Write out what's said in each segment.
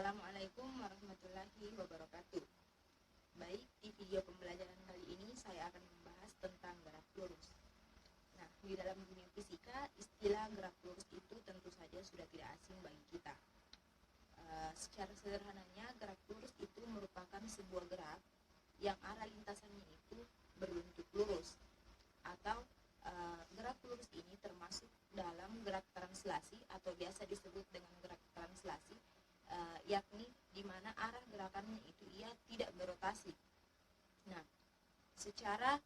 Assalamualaikum warahmatullahi wabarakatuh. Baik, di video pembelajaran kali ini saya akan membahas tentang gerak lurus. Nah, di dalam dunia fisika, istilah gerak lurus itu tentu saja sudah tidak asing bagi kita. Secara sederhananya, gerak lurus itu merupakan sebuah gerak yang arah lintasannya itu berbentuk lurus, atau gerak lurus ini termasuk dalam gerak translasi atau biasa disebut dengan gerak translasi, yakni di mana arah gerakannya itu ia tidak berotasi. Nah, secara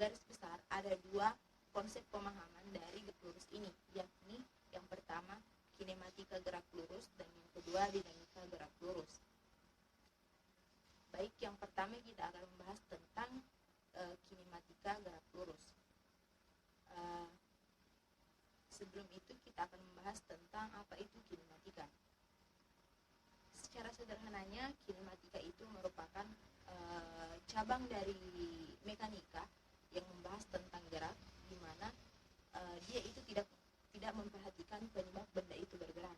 garis besar ada dua konsep pemahaman dari gerak lurus ini, yakni yang pertama kinematika gerak lurus dan yang kedua dinamika gerak lurus. Baik, yang pertama kita akan membahas tentang kinematika gerak lurus. Sebelum itu kita akan membahas tentang apa itu kinematika. Secara sederhananya, kinematika itu merupakan cabang dari mekanika yang membahas tentang gerak, di mana dia itu tidak memperhatikan penyebab benda itu bergerak.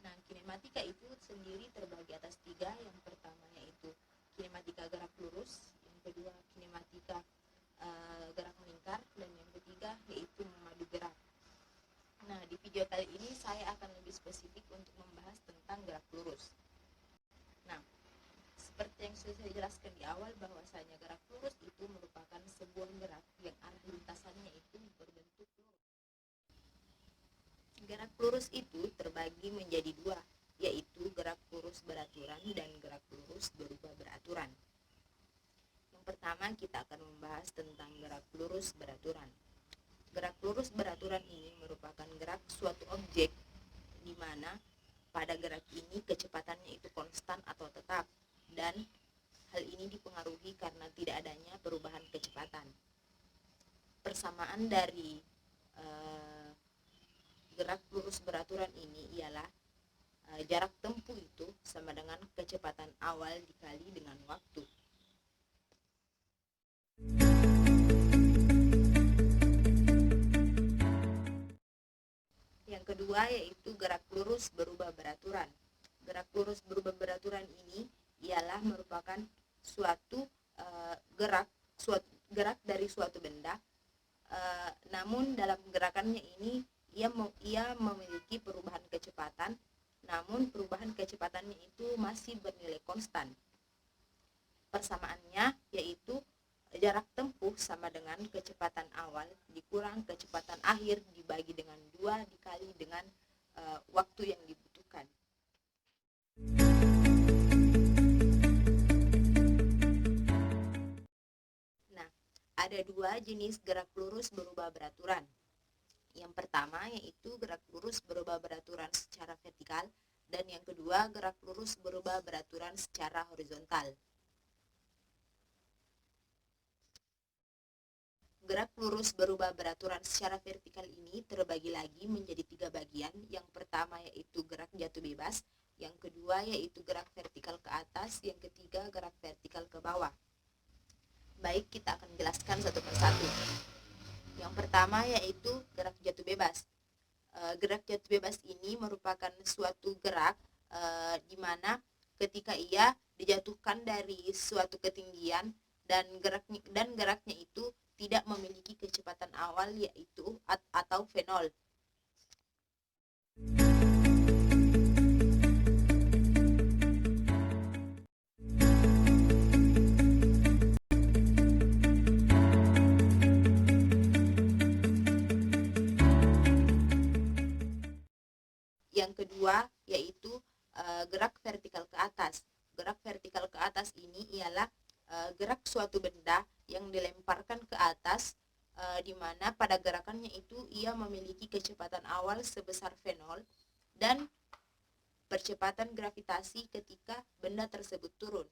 Nah, kinematika itu sendiri terbagi atas tiga. Yang pertama yaitu kinematika gerak lurus, yang kedua kinematika gerak melingkar, dan yang ketiga yaitu memadu gerak. Nah, di video kali ini saya akan lebih spesifik untuk membahas tentang gerak lurus. Nah, seperti yang sudah saya jelaskan di awal, bahwasanya gerak lurus itu merupakan sebuah gerak yang arah lintasannya itu berbentuk lurus. Gerak lurus itu terbagi menjadi dua, yaitu gerak lurus beraturan dan gerak lurus berubah beraturan. Yang pertama kita akan membahas tentang gerak lurus beraturan. Gerak lurus beraturan ini merupakan gerak suatu objek di mana pada gerak ini kecepatannya itu konstan atau tetap, dan hal ini dipengaruhi karena tidak adanya perubahan kecepatan. Persamaan dari gerak lurus beraturan ini ialah jarak tempuh itu sama dengan kecepatan awal dikali dengan waktu. Yang kedua yaitu gerak lurus berubah beraturan. Gerak lurus berubah beraturan ini ialah merupakan suatu gerak dari suatu benda, namun dalam gerakannya ini ia memiliki perubahan kecepatan, namun perubahan kecepatannya itu masih bernilai konstan. Persamaannya yaitu jarak tempuh sama dengan kecepatan awal dikurang kecepatan akhir dibagi dengan 2 dikali dengan waktu yang dibutuhkan. Nah, ada dua jenis gerak lurus berubah beraturan. Yang pertama yaitu gerak lurus berubah beraturan secara vertikal, dan yang kedua gerak lurus berubah beraturan secara horizontal. Gerak lurus berubah beraturan secara vertikal ini terbagi lagi menjadi 3 bagian. Yang pertama yaitu gerak jatuh bebas, yang kedua yaitu gerak vertikal ke atas, yang ketiga gerak vertikal ke bawah. Baik, kita akan jelaskan satu persatu. Yang pertama yaitu gerak jatuh bebas. Gerak jatuh bebas ini merupakan suatu gerak di mana ketika ia dijatuhkan dari suatu ketinggian dan geraknya itu tidak memiliki kecepatan awal yaitu atau V0. Yang kedua yaitu gerak vertikal ke atas. Gerak vertikal ke atas ini ialah gerak suatu benda yang dilemparkan ke atas, di mana pada gerakannya itu ia memiliki kecepatan awal sebesar V0 dan percepatan gravitasi ketika benda tersebut turun.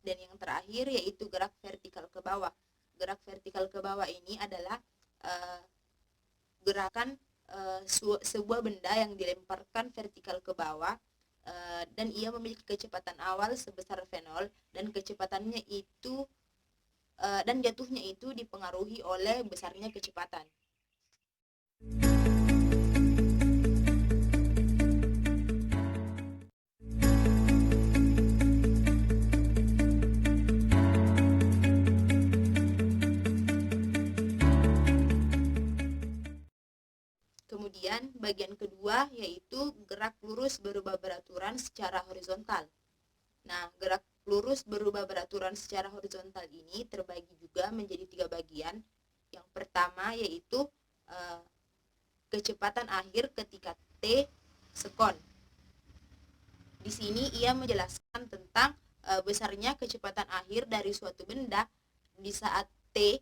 Dan yang terakhir yaitu gerak vertikal ke bawah. Gerak vertikal ke bawah ini adalah gerakan sebuah benda yang dilemparkan vertikal ke bawah dan ia memiliki kecepatan awal sebesar V0 dan kecepatannya itu dan jatuhnya itu dipengaruhi oleh besarnya kecepatan. Kemudian bagian kedua yaitu gerak lurus berubah beraturan secara horizontal. Nah, gerak lurus berubah beraturan secara horizontal ini terbagi juga menjadi 3 bagian. Yang pertama yaitu kecepatan akhir ketika T sekon. Di sini ia menjelaskan tentang besarnya kecepatan akhir dari suatu benda di saat T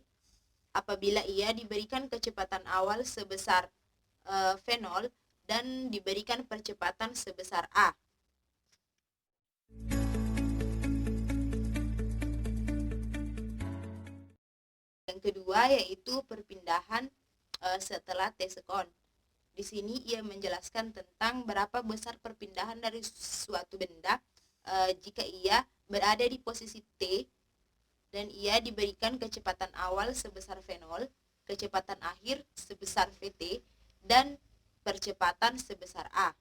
apabila ia diberikan kecepatan awal sebesar V0 dan diberikan percepatan sebesar A. Yang kedua yaitu perpindahan setelah T sekon. Di sini ia menjelaskan tentang berapa besar perpindahan dari suatu benda jika ia berada di posisi T dan ia diberikan kecepatan awal sebesar V0, kecepatan akhir sebesar Vt, dan percepatan sebesar A.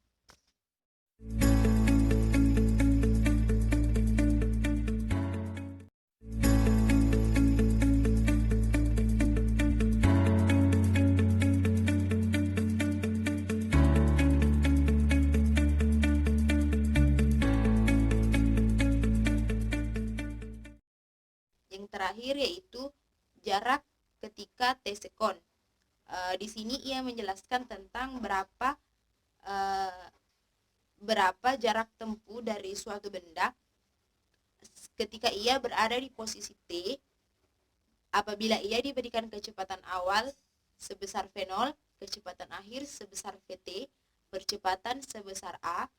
Yang terakhir yaitu jarak ketika T sekon. Di sini ia menjelaskan tentang berapa jarak tempuh dari suatu benda ketika ia berada di posisi T apabila ia diberikan kecepatan awal sebesar V0, kecepatan akhir sebesar Vt, percepatan sebesar A,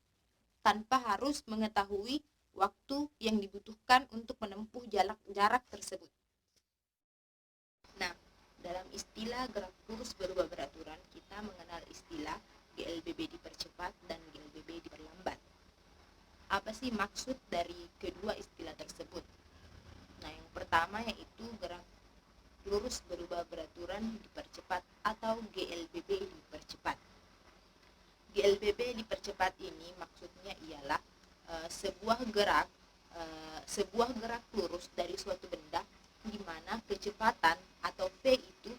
tanpa harus mengetahui waktu yang dibutuhkan untuk menempuh jarak tersebut. Nah, dalam istilah gerak lurus berubah beraturan, kita mengenal istilah GLBB dipercepat dan GLBB diperlambat. Apa sih maksud dari kedua istilah tersebut? Nah, yang pertama yaitu gerak lurus berubah beraturan dipercepat atau GLBB dipercepat. GLBB dipercepat ini maksudnya ialah sebuah gerak lurus dari suatu benda di mana kecepatan atau V itu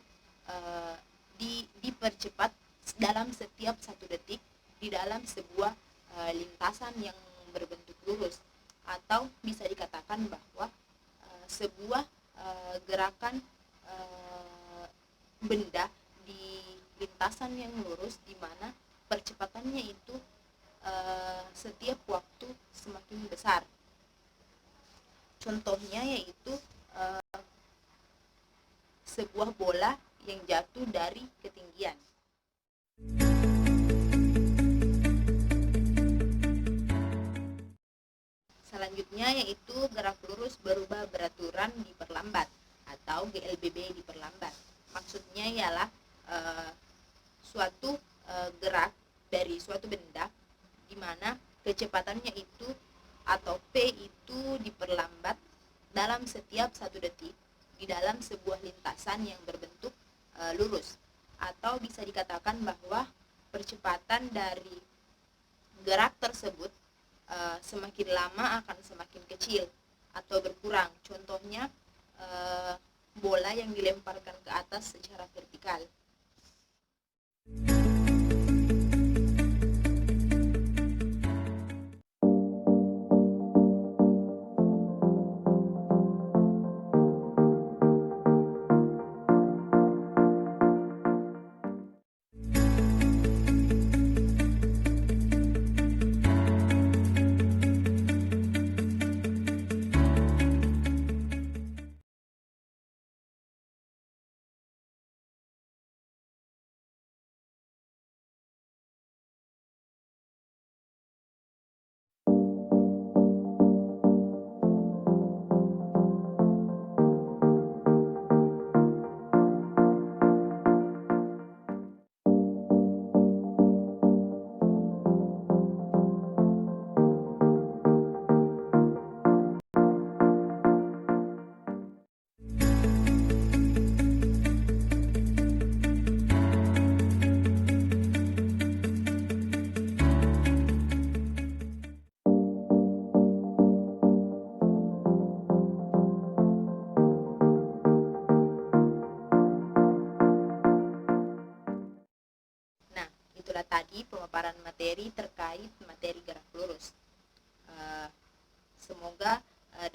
dipercepat dalam setiap 1 detik di dalam sebuah lintasan yang berbentuk lurus, atau bisa dikatakan bahwa sebuah gerakan benda di lintasan yang lurus di mana percepatannya itu setiap waktu semakin besar. Contohnya yaitu sebuah bola yang jatuh dari ketinggian. Selanjutnya yaitu gerak lurus berubah beraturan diperlambat atau GLBB diperlambat. Maksudnya ialah suatu gerak dari suatu benda di mana kecepatannya itu atau P itu diperlambat dalam setiap 1 detik di dalam sebuah lintasan yang berbentuk lurus, atau bisa dikatakan bahwa percepatan dari gerak tersebut semakin lama akan semakin kecil atau berkurang. Contohnya bola yang dilemparkan ke atas secara vertikal. itulah tadi pemaparan materi terkait materi gerak lurus. Semoga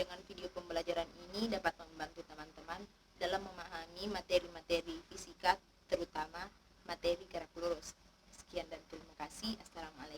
dengan video pembelajaran ini dapat membantu teman-teman dalam memahami materi-materi fisika, terutama materi gerak lurus. Sekian dan terima kasih. Assalamualaikum.